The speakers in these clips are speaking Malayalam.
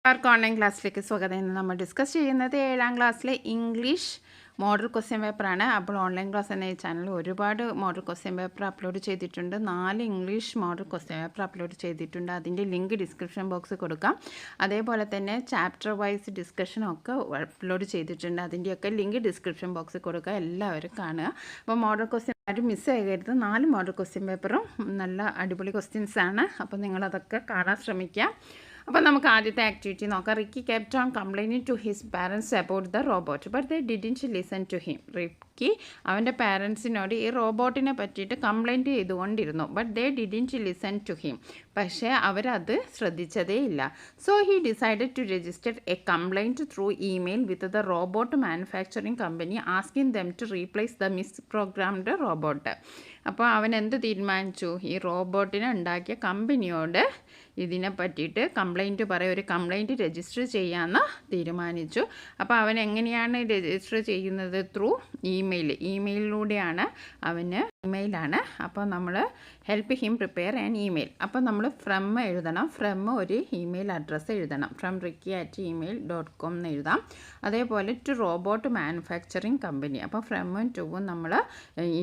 എല്ലാവർക്കും ഓൺലൈൻ ക്ലാസ്സിലേക്ക് സ്വാഗതം. ഇന്ന് നമ്മൾ ഡിസ്കസ് ചെയ്യുന്നത് 7ാം ക്ലാസ്സിലെ ഇംഗ്ലീഷ് മോഡൽ ക്വസ്റ്റ്യൻ പേപ്പറാണ്. അപ്പോൾ ഓൺലൈൻ ക്ലാസ് എന്ന ഈ ചാനൽ ഒരുപാട് മോഡൽ ക്വസ്റ്റ്യൻ പേപ്പർ അപ്ലോഡ് ചെയ്തിട്ടുണ്ട്. 4 English model question paper upload ചെയ്തിട്ടുണ്ട്. അതിൻ്റെ ലിങ്ക് ഡിസ്ക്രിപ്ഷൻ ബോക്സിൽ കൊടുക്കാം. അതേപോലെ തന്നെ ചാപ്റ്റർ വൈസ് ഡിസ്കഷനൊക്കെ അപ്ലോഡ് ചെയ്തിട്ടുണ്ട്. അതിൻ്റെയൊക്കെ ലിങ്ക് ഡിസ്ക്രിപ്ഷൻ ബോക്സിൽ കൊടുക്കുക. എല്ലാവരും കാണുക. അപ്പോൾ മോഡൽ ക്വസ്റ്റ്യൻ ആരും മിസ് ചെയ്യരുത്. 4 മോഡൽ ക്വസ്റ്റ്യൻ പേപ്പറും നല്ല അടിപൊളി ക്വസ്റ്റ്യൻസാണ്. അപ്പോൾ നിങ്ങളതൊക്കെ കാണാൻ ശ്രമിക്കുക. അപ്പോൾ നമുക്ക് ആദ്യത്തെ ആക്ടിവിറ്റി നോക്കാം. Ricky kept on complaining to his parents about the robot, but they didn't listen to him. Ricky അവൻ്റെ പാരൻസിനോട് ഈ റോബോട്ടിനെ പറ്റിയിട്ട് കംപ്ലൈൻറ്റ് ചെയ്തുകൊണ്ടിരുന്നു. But they didn't listen to him. പക്ഷേ അവരത് ശ്രദ്ധിച്ചതേ ഇല്ല. So he decided to register a complaint through email with the robot manufacturing company asking them to replace the misprogrammed robot. അപ്പോൾ അവൻ എന്ത് തീരുമാനിച്ചു? ഈ റോബോട്ടിനെ ഉണ്ടാക്കിയ കമ്പനിയോട് ഇതിനെ പറ്റിയിട്ട് കംപ്ലൈൻറ്റ് ഒരു കംപ്ലൈൻറ്റ് രജിസ്റ്റർ ചെയ്യാമെന്ന് തീരുമാനിച്ചു. അപ്പോൾ അവൻ എങ്ങനെയാണ് രജിസ്റ്റർ ചെയ്യുന്നത്? ത്രൂ ഇമെയിലിലൂടെയാണ് അവന് ഇമെയിലാണ്. അപ്പോൾ നമ്മൾ help him prepare an email. അപ്പോൾ നമ്മൾ ഫ്രം എഴുതണം. ഫ്രം ഒരു ഇമെയിൽ അഡ്രസ്സ് എഴുതണം. ഫ്രം ricky@email.com എന്ന് എഴുതാം. അതേപോലെ ടു റോബോട്ട് മാനുഫാക്ചറിങ് കമ്പനി. അപ്പോൾ ഫ്രമും ടുവും നമ്മൾ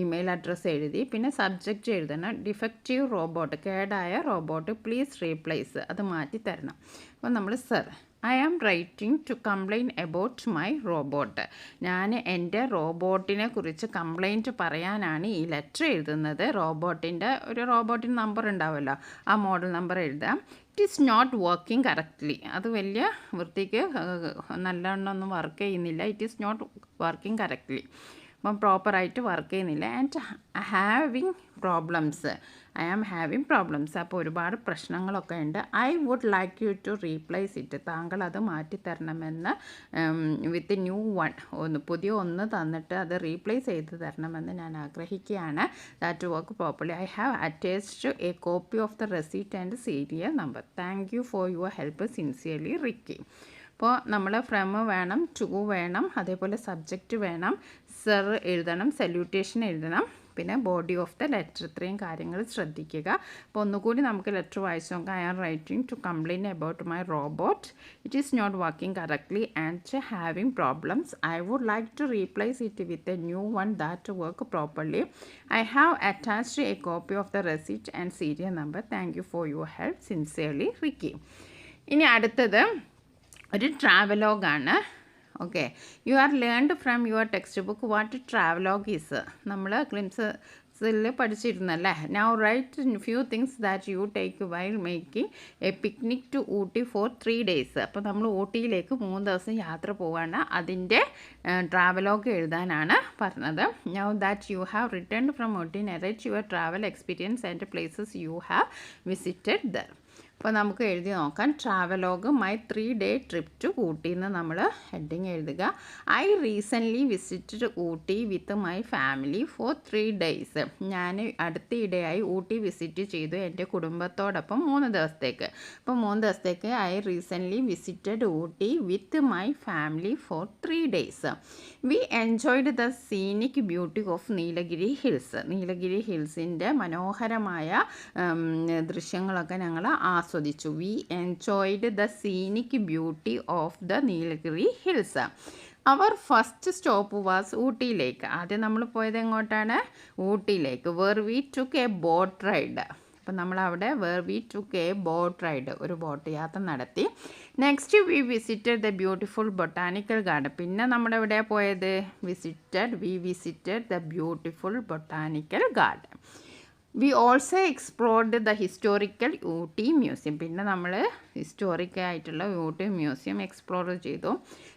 ഇമെയിൽ അഡ്രസ്സ് എഴുതി. പിന്നെ സബ്ജക്റ്റ് എഴുതണം. ഡിഫക്റ്റീവ് റോബോട്ട്, കേടായ റോബോട്ട്, പ്ലീസ് റീപ്ലേസ്, അത് മാറ്റി തരണം. അപ്പോൾ നമ്മൾ sir I am writing to complaint about my robot. ഞാൻ എൻ്റെ റോബോട്ടിനെ കുറിച്ച് കംപ്ലൈൻറ്റ് പറയാനാണ് ഈ ലെറ്റർ എഴുതുന്നത്. റോബോട്ടിന് നമ്പർ ഉണ്ടാവുമല്ലോ, ആ മോഡൽ നമ്പർ എഴുതാം. It is not working correctly. അത് വലിയ വൃത്തിക്ക് നല്ലോണം വർക്ക് ചെയ്യുന്നില്ല. It is not working correctly. അപ്പം പ്രോപ്പറായിട്ട് വർക്ക് ചെയ്യുന്നില്ല. And I am having problems. അപ്പോൾ ഒരുപാട് പ്രശ്നങ്ങളൊക്കെ ഉണ്ട്. I would like you to replace it. താങ്കൾ അത് മാറ്റിത്തരണമെന്ന് വിത്ത് ന്യൂ പുതിയ ഒന്ന് തന്നിട്ട് അത് റീപ്ലേസ് ചെയ്ത് തരണമെന്ന് ഞാൻ ആഗ്രഹിക്കുകയാണ്. That work properly. I have attached a copy of the receipt and serial number. Thank you for your help. Sincerely Ricky. അപ്പോൾ നമ്മൾ ഫ്രം വേണം, ടു വേണം, അതേപോലെ സബ്ജക്റ്റ് വേണം, സർ എഴുതണം, സല്യൂട്ടേഷൻ എഴുതണം, പിന്നെ ബോഡി ഓഫ് ദ ലെറ്റർ. ഇത്രയും കാര്യങ്ങൾ ശ്രദ്ധിക്കുക. അപ്പോൾ ഒന്നുകൂടി നമുക്ക് ലെറ്റർ വായിച്ച് നോക്കാം. I am writing to complaint about my robot. It is not working correctly and having problems. I would like to replace it with a new one that work properly. I have attached a copy of the receipt and serial number. Thank you for your help. Sincerely Ricky. ഇനി അടുത്തത് ഒരു ട്രാവലോഗാണ്. Okay, you are learned from your text book what travelogue is. നമ്മൾ ക്ലിംസിൽ പഠിച്ചിരുന്നല്ലേ. Now right few things that you take while making a picnic to Ooty for 3 days. അപ്പോൾ നമ്മൾ ഊട്ടിയിലേക്ക് 3 ദിവസം യാത്ര പോവാണ്. അതിൻ്റെ ട്രാവലോഗ് എഴുതാനാണ് പറഞ്ഞത്. Now that you have returned from Ooty narrate your travel experience and places you have visited there. അപ്പോൾ നമുക്ക് എഴുതി നോക്കാം. Travelogue my 3-day trip to Ooty എന്ന് നമ്മൾ ഹെഡിങ് എഴുതുക. I recently visited Ooty with my family for 3 days. ഞാൻ അടുത്തിടെയായി ഊട്ടി വിസിറ്റ് ചെയ്തു എൻ്റെ കുടുംബത്തോടൊപ്പം 3 ദിവസത്തേക്ക്. അപ്പോൾ 3 ദിവസത്തേക്ക് I recently visited Ooty with my family for 3 days. We enjoyed the scenic beauty of Nilgiri hills. Nilgiri ഹിൽസിൻ്റെ മനോഹരമായ ദൃശ്യങ്ങളൊക്കെ ഞങ്ങൾ ആസ്വദിച്ചു. We enjoyed the scenic beauty of the Nilgiri hills. Our first stop was ഊട്ടിയിലേക്ക്. ആദ്യം നമ്മൾ പോയത് എങ്ങോട്ടാണ്? ഊട്ടിയിലേക്ക്. Where we took a boat ride. അപ്പം നമ്മളവിടെ where we took a boat ride, ഒരു ബോട്ട് യാത്ര നടത്തി. Next we visited the beautiful botanical garden. പിന്നെ നമ്മളെവിടെയാണ് പോയത്? We visited the beautiful botanical garden. We also explored the historical Ooty museum. പിന്നെ നമ്മൾ ഹിസ്റ്റോറിക്കായിട്ടുള്ള ഊട്ടി മ്യൂസിയം എക്സ്പ്ലോർ ചെയ്തു.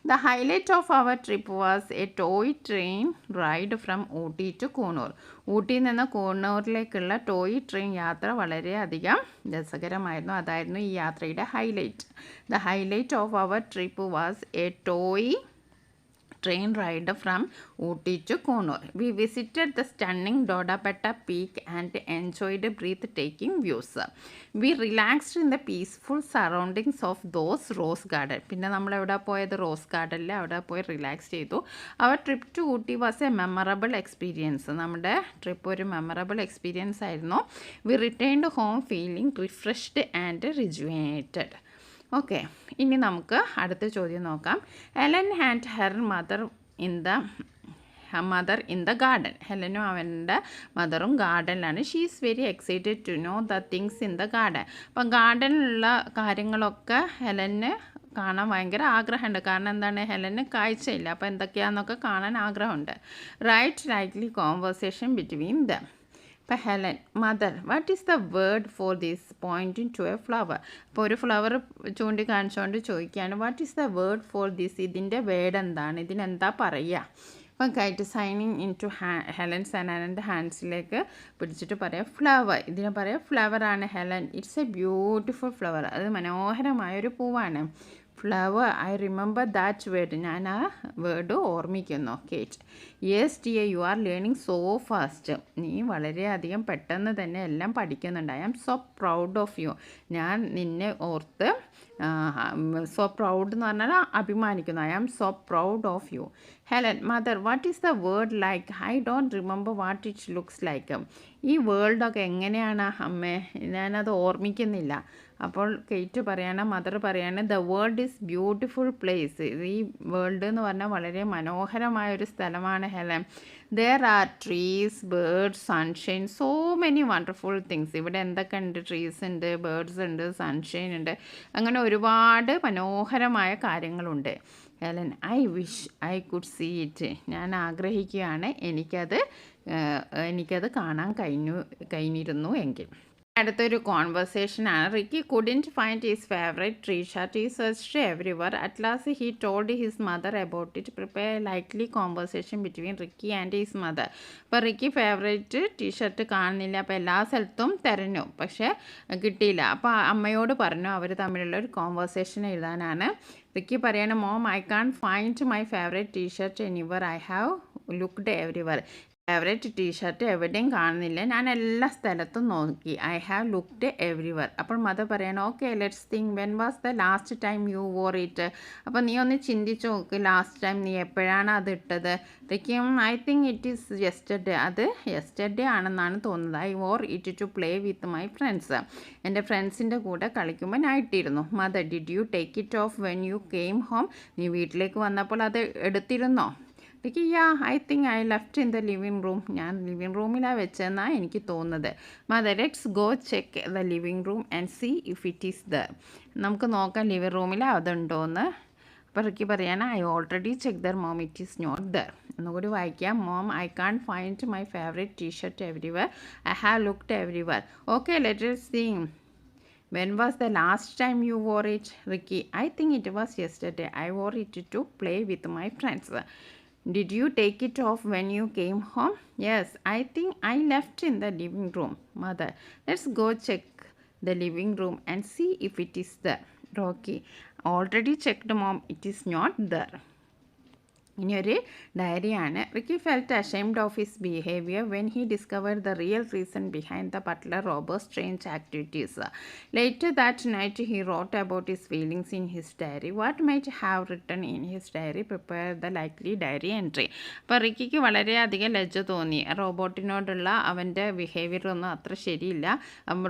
The highlight of our trip was a toy train ride from Ooty to Coonoor. ഊട്ടിയിൽ നിന്ന് കൂണൂരിലേക്കുള്ള ടോയ് ട്രെയിൻ യാത്ര വളരെയധികം രസകരമായിരുന്നു. അതായിരുന്നു ഈ യാത്രയുടെ highlight. The highlight of our trip was a toy train ride from Ooty to Konur. We visited the stunning Dodapetta Peak and enjoyed breathtaking views. We relaxed in the peaceful surroundings of those rose garden. പിന്നെ നമ്മൾ എവിടെ പോയത്? റോസ് ഗാർഡനിൽ അവിടെ പോയി റിലാക്സ് ചെയ്തു. Our trip to Ooty was a memorable experience. നമ്മുടെ ട്രിപ്പ് ഒരു മെമ്മറബിൾ എക്സ്പീരിയൻസ് ആയിരുന്നു. We returned home feeling refreshed and rejuvenated. Okay, ഇനി നമുക്ക് അടുത്ത ചോദ്യം നോക്കാം. Helen and her mother in the garden. ഹെലനും അവൻ്റെ മദറും ഗാർഡനിലാണ്. She is very excited to know the things in the garden. അപ്പം ഗാർഡനിലുള്ള കാര്യങ്ങളൊക്കെ ഹെലന് കാണാൻ ഭയങ്കര ആഗ്രഹമുണ്ട്. കാരണം എന്താണ്, ഹെലന് കാഴ്ചയില്ല. അപ്പോൾ എന്തൊക്കെയാണെന്നൊക്കെ കാണാൻ ആഗ്രഹമുണ്ട്. Write likely conversation between them. ഇപ്പോൾ Helen, mother, what is the word for this, pointing to a flower. അപ്പോൾ ഒരു ഫ്ലവർ ചൂണ്ടിക്കാണിച്ചുകൊണ്ട് ചോദിക്കുകയാണ്, what is the word for this, ഇതിൻ്റെ വേർഡ് എന്താണ്, ഇതിനെന്താ പറയുക. അപ്പം Kate signing in to Helen's and ഹാൻഡ്സിലേക്ക് പിടിച്ചിട്ട് പറയാം ഫ്ലവർ. ഇതിനെ പറയാം ഫ്ലവറാണ് Helen. It's a beautiful flower. അത് മനോഹരമായൊരു പൂവാണ്. Flower, I remember that word. ഞാൻ ആ വേർഡ് ഓർമ്മിക്കുന്നു. കേറ്റ്, yes dear, you are learning so fast. നീ വളരെയധികം പെട്ടെന്ന് തന്നെ എല്ലാം പഠിക്കുന്നുണ്ട്. I am so proud of you. ഞാൻ നിന്നെ ഓർത്ത് സോ പ്രൗഡ് എന്ന് പറഞ്ഞാൽ അഭിമാനിക്കുന്നു. I am so proud of you. Helen, mother, what is the word like, I don't remember what it looks like. ഈ വേൾഡൊക്കെ എങ്ങനെയാണ് അമ്മേ, ഞാനത് ഓർമ്മിക്കുന്നില്ല. അപ്പോൾ കേറ്റ് പറയാണ്, മദർ പറയാണ്, the world is beautiful place. ഈ വേൾഡ് എന്ന് പറഞ്ഞാൽ വളരെ മനോഹരമായൊരു സ്ഥലമാണ് Helen. There are trees, birds, sunshine, so many wonderful things. ഇവിടെ എന്തൊക്കെ ഉണ്ട്, ട്രീസ് ഉണ്ട്, ബേർഡ്സ് ഉണ്ട്, സൺഷൈൻ ഉണ്ട്, അങ്ങനെ ഒരുപാട് മനോഹരമായ കാര്യങ്ങളുണ്ട്. Helen, I wish I could see it. ഞാൻ ആഗ്രഹിക്കുകയാണ് എനിക്കത് കാണാൻ കഴിഞ്ഞിരുന്നു എങ്കിൽ. അടുത്തൊരു കോൺവെർസേഷനാണ്. Ricky couldn't find his favourite tea shirt. He searched everywhere. At last he told his mother about it. Prepare likely conversation between Ricky and his mother. അപ്പോൾ റിക്കി ഫേവറേറ്റ് ടീ ഷർട്ട് കാണുന്നില്ല. അപ്പോൾ എല്ലാ സ്ഥലത്തും തിരഞ്ഞു, പക്ഷേ കിട്ടിയില്ല. അപ്പോൾ അമ്മയോട് പറഞ്ഞു അവർ തമ്മിലുള്ള ഒരു കോൺവെർസേഷൻ എഴുതാനാണ്. റിക്കി പറയാണ്, mom, I can't find my favourite T shirt anywhere. I have looked everywhere. Favourite T shirt എവിടെയും കാണുന്നില്ല, ഞാൻ എല്ലാ സ്ഥലത്തും നോക്കി. ഐ ഹാവ് ലുക്ക്ഡ് എവരിവർ. അപ്പോൾ മദർ പറയണം, okay let's think, when was the last time you wore it. അപ്പോൾ നീ ഒന്ന് ചിന്തിച്ച് നോക്ക്, ലാസ്റ്റ് ടൈം നീ എപ്പോഴാണ് അത് ഇട്ടത്. റിക്കും, I think it is yesterday. അത് യെസ്റ്റർഡേ ആണെന്നാണ് തോന്നുന്നത്. I wore it to play with my friends. എൻ്റെ ഫ്രണ്ട്സിൻ്റെ കൂടെ കളിക്കുമ്പോൾ ഞാൻ ഇട്ടിരുന്നു. Mother, did you take it off when you came home. നീ വീട്ടിലേക്ക് വന്നപ്പോൾ അത് എടുത്തിരുന്നോ. എനിക്ക് I think I left in the living room. ഞാൻ ലിവിങ് റൂമിലാണ് വെച്ചതെന്നാണ് എനിക്ക് തോന്നുന്നത്. Mother, let's go check the living room and see if it is the. നമുക്ക് നോക്കാം ലിവിങ് റൂമിൽ അതുണ്ടോയെന്ന്. അപ്പോൾ റിക്കി പറയാണ്, I already check there mom, it is not there. ഒന്നുകൂടി വായിക്കാം. Mom, I can't find my favourite T shirt everywhere. I have looked everywhere. Okay let's see, when was the last time you wore it. Ricky, I think it was yesterday. I wore it to play with my friends. Did you take it off when you came home? Yes, I think I left in the living room. Mother, let's go check the living room and see if it is there. Rocky, already checked mom, it is not there. ഇനിയൊരു ഡയറിയാണ്. Ricky felt ashamed of his behaviour when he discovered the real reason behind the butler Robert's strange activities. Later that night he wrote about his feelings in his diary. What might have written in his diary, prepare the likely diary entry. അപ്പോൾ റിക്കിക്ക് വളരെയധികം ലജ്ജ തോന്നി. റോബോട്ടിനോടുള്ള അവൻ്റെ ബിഹേവിയർ ഒന്നും അത്ര ശരിയില്ല.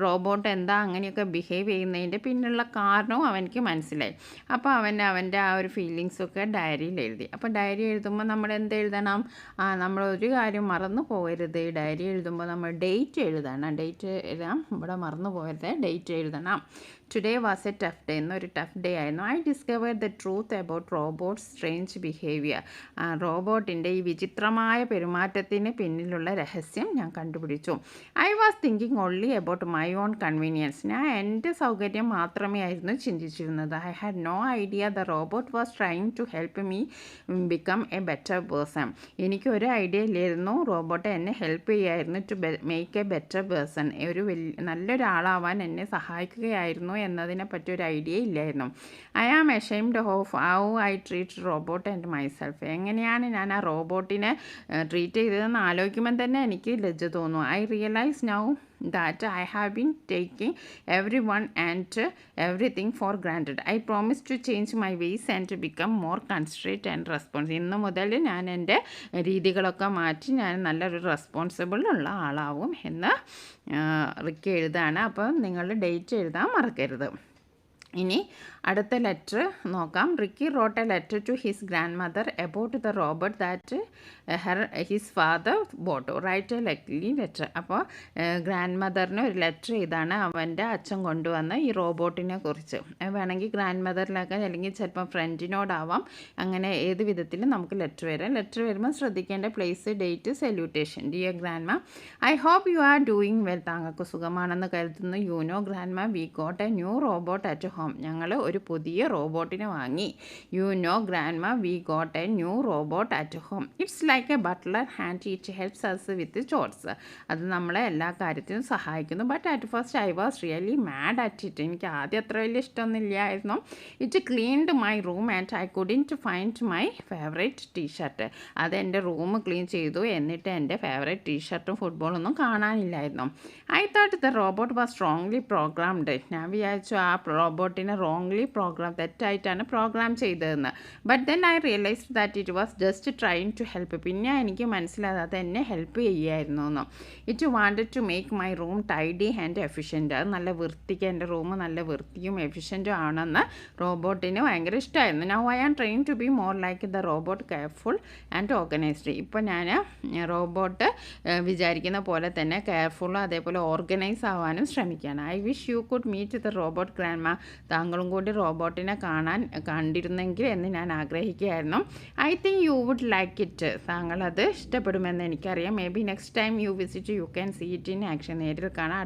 റോബോട്ട് എന്താ അങ്ങനെയൊക്കെ ബിഹേവ് ചെയ്യുന്നതിൻ്റെ പിന്നുള്ള കാരണവും അവനക്ക് മനസ്സിലായി. അപ്പോൾ അവൻ്റെ ആ ഒരു ഫീലിങ്സൊക്കെ ഡയറിയിൽ എഴുതി. അപ്പോൾ ഡയറി എഴുതുമ്പോൾ നമ്മൾ എന്ത് എഴുതണം, നമ്മൾ ഒരു കാര്യം മറന്നു പോകരുത്. ഡയറി എഴുതുമ്പോൾ നമ്മൾ ഡേറ്റ് എഴുതണം. ഡേറ്റ് എഴുതാം, ഇവിടെ മറന്നു പോകരുത്, ഡേറ്റ് എഴുതണം. Today was a tough day. എന്നൊരു ടഫ് ഡേ ആയിരുന്നു. I discovered the truth about robot's strange behaviour. റോബോട്ടിൻ്റെ ഈ വിചിത്രമായ പെരുമാറ്റത്തിന് പിന്നിലുള്ള രഹസ്യം ഞാൻ കണ്ടുപിടിച്ചു. I was thinking only about my own convenience. ഞാൻ എൻ്റെ സൗകര്യം മാത്രമേ ആയിരുന്നു ചിന്തിച്ചിരുന്നത്. I had no idea the robot was trying to help me become a better person. എനിക്കൊരു ഐഡിയ ഇല്ലായിരുന്നു റോബോട്ട് എന്നെ ഹെൽപ്പ് ചെയ്യായിരുന്നു to make a better person. നല്ലൊരാളാവാൻ എന്നെ സഹായിക്കുകയായിരുന്നു എന്നതിനെ പറ്റി ഒരു ഐഡിയ ഇല്ലായിരുന്നു. I am ashamed of how I treat robot and myself. എങ്ങനെയാണ് ഞാൻ ആ റോബോട്ടിനെ ട്രീറ്റ് ചെയ്തതെന്ന് ആലോചിക്കുമ്പോൾ തന്നെ എനിക്ക് ലജ്ജ തോന്നുന്നു. I realise now that I have been taking everyone and everything for granted. I promise to change my ways and to become more considerate and responsible. ഇന്ന് മുതൽ ഞാൻ എൻ്റെ രീതികളൊക്കെ മാറ്റി ഞാൻ നല്ലൊരു റെസ്പോൺസിബിൾ ഉള്ള ആളാവും എന്ന് റിക്കി എഴുതാണ്. അപ്പോൾ നിങ്ങൾ ഡേറ്റ് എഴുതാൻ മറക്കരുത്. ഇനി അടുത്ത ലെറ്റർ നോക്കാം. Ricky wrote a letter to his grandmother about the robot that his father bought. Write a lucky letter. അപ്പോൾ ഗ്രാൻഡ് മദറിന് ഒരു ലെറ്റർ ചെയ്താണ് അവൻ്റെ അച്ഛൻ കൊണ്ടുവന്ന ഈ റോബോട്ടിനെ കുറിച്ച്. വേണമെങ്കിൽ ഗ്രാൻഡ് മദറിലൊക്കെ അല്ലെങ്കിൽ ചിലപ്പോൾ ഫ്രണ്ടിനോടാവാം, അങ്ങനെ ഏത് വിധത്തിലും നമുക്ക് ലെറ്റർ വരാം. ലെറ്റർ വരുമ്പോൾ ശ്രദ്ധിക്കേണ്ട place, date, salutation. Dear grandma, I hope you are doing well. താങ്കൾക്ക് സുഖമാണെന്ന് കരുതുന്നു. You know grandma, we got a new robot at home. ഞങ്ങൾ ഒരു പുതിയ റോബോട്ടിനെ വാങ്ങി. You know grandma, we got a new robot at home. It's like a butler and it helps us with chores. അത് നമ്മളെ എല്ലാ കാര്യത്തിനും സഹായിക്കുന്നു. But at first I was really mad at it. എനിക്ക് ആദ്യം അത്ര വലിയ ഇഷ്ടമൊന്നുമില്ലായിരുന്നു. It cleaned my room and I couldn't find my favourite T shirt. അത് എൻ്റെ റൂം ക്ലീൻ ചെയ്തു, എന്നിട്ട് എൻ്റെ ഫേവറേറ്റ് ടീഷർട്ടും ഫുട്ബോളൊന്നും കാണാനില്ലായിരുന്നു. I thought the robot was wrongly programmed. ഞാൻ വിചാരിച്ചു ആ റോബോട്ടിനെ റോങ്ലി തെറ്റായിട്ടാണ് പ്രോഗ്രാം ചെയ്തതെന്ന്. But then I realised that it was just trying to help. പിന്നെ എനിക്ക് മനസ്സിലായത് അത് എന്നെ ഹെൽപ്പ് ചെയ്യായിരുന്നു എന്ന്. It wanted to make my room tidy and efficient. അത് നല്ല വൃത്തിക്ക്, എൻ്റെ റൂം നല്ല വൃത്തിയും എഫിഷ്യൻറ്റും ആണെന്ന് റോബോട്ടിന് ഭയങ്കര ഇഷ്ടമായിരുന്നു. Now I am trying to be more like the robot, careful and organised. ഇപ്പോൾ ഞാൻ റോബോട്ട് വിചാരിക്കുന്ന പോലെ തന്നെ കെയർഫുള്ളും അതേപോലെ ഓർഗനൈസ് ആവാനും ശ്രമിക്കുകയാണ്. I wish you could meet the robot grandma. താങ്കളും കൂടി റോബോട്ടിനെ കണ്ടിരുന്നെങ്കിൽ എന്ന് ഞാൻ ആഗ്രഹിക്കുകയായിരുന്നു. I think you would like it. താങ്കളത് ഇഷ്ടപ്പെടുമെന്ന് എനിക്കറിയാം. Maybe next time you visit you can see it in action. നേരിൽ കാണാം.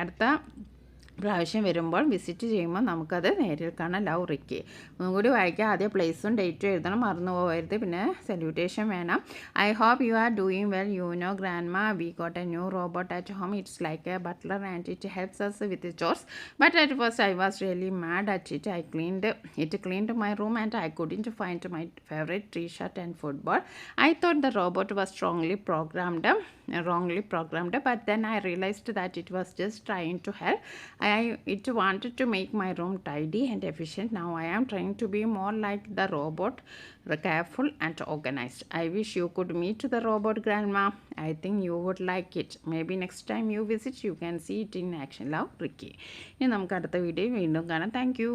അടുത്ത പ്രാവശ്യം വരുമ്പോൾ വിസിറ്റ് ചെയ്യുമ്പോൾ നമുക്കത് നേരിൽ കാണാം. Love Ricky. ഒന്നും കൂടി വായിക്കാം. ആദ്യം പ്ലേസും ഡേറ്റും എഴുതണം, മറന്നു പോകരുത്. പിന്നെ സല്യൂട്ടേഷൻ വേണം. I hope you are doing well. You know grandma, we got a new robot at home. It's like a butler and it helps us with chores. But at first I was really mad at it. It cleaned my room and I couldn't find my favourite T shirt and football. I thought the robot was wrongly programmed, but then I realized that it was just trying to help. It wanted to make my room tidy and efficient. Now I am trying to be more like the robot, careful and organized. I wish you could meet the robot, Grandma. I think you would like it. Maybe next time you visit, you can see it in action. Love, Ricky. ഇനി നമുക്ക് അടുത്ത വീഡിയോ വീണ്ടും കാണാം. Thank you.